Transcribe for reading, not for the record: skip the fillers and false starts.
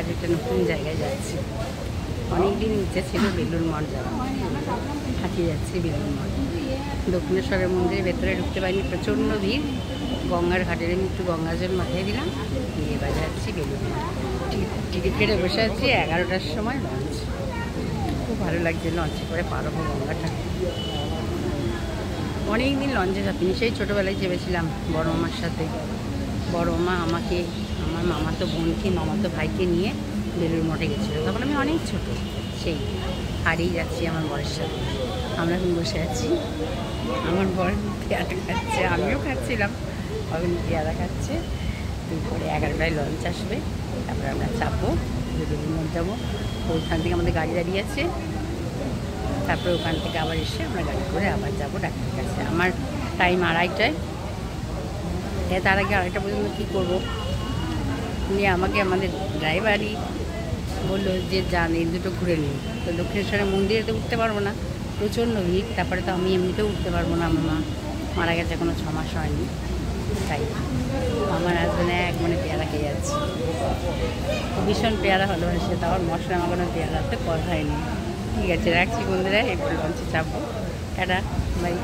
আজ একটা নতুন জায়গায় যাচ্ছি। অনেকদিন ইচ্ছে ছিল বেলুড় মঠ যাওয়া, হাঁটিয়ে যাচ্ছি বেলুড় মঠ। দক্ষিণেশ্বরের মন্দিরের ভেতরে ঢুকতে পারিনি, প্রচণ্ড ভিড়। গঙ্গার ঘাটের আমি একটু গঙ্গা জল মাথায় দিলাম, দিয়ে এবার যাচ্ছি বেলুড় মঠ। টিকিট কেটে বসে আছি, 11টার সময় লঞ্চ। খুব ভালো লাগছে, লঞ্চে করে পার হবো গঙ্গাটা। অনেক দিন লঞ্চে চাপিনি, সেই ছোটোবেলায় চেপেছিলাম বড় মামার সাথে। বড় মামা আমাকে, আমার মামাতো বোনকে, মামাতো ভাইকে নিয়ে বেলুড় মঠে গেছিলো। তখন আমি অনেক ছোটো, সেই হারিয়ে যাচ্ছি আমার বরের সাথে। আমরা এখন বসে আছি, আমার বর পেয়ারা খাচ্ছে, আমিও খাচ্ছিলাম। এখন পেয়ারা খাচ্ছে। তারপরে 11টায় লঞ্চ আসবে, তারপরে আমরা চাপবো, বেলুড় মঠ যাবো। ওইখান থেকে আমাদের গাড়ি দাঁড়িয়ে আছে। তারপরে ওখান থেকে আবার এসে আমরা গাড়ি করে আবার যাবো ডাক্তারের কাছে। আমার টাইম 2:30টায়। তার আগে 2:30 পর্যন্ত কী করবো? নিয়ে আমাকে আমাদের ড্রাইভারই বললো যে যান, এই দুটো ঘুরে নিন। তো দক্ষিণেশ্বরের মন্দিরে তো উঠতে পারবো না, প্রচণ্ড ভিড়। তারপরে তো আমি এমনিতেও উঠতে পারবো না, আমার মা মারা গেছে, কোনো 6 মাস হয়নি। তাই আমার হাজব্যান্ড এক মনে পেয়ারা খেয়ে যাচ্ছে, ভীষণ পেয়ারা ভালোবাসে। তো আমার মশলা মাখানো পেয়ারাতে কথাই নেই। ঠিক আছে, রাখছি বন্ধুরা, এরপর লঞ্চে চাপবো। Tata, by.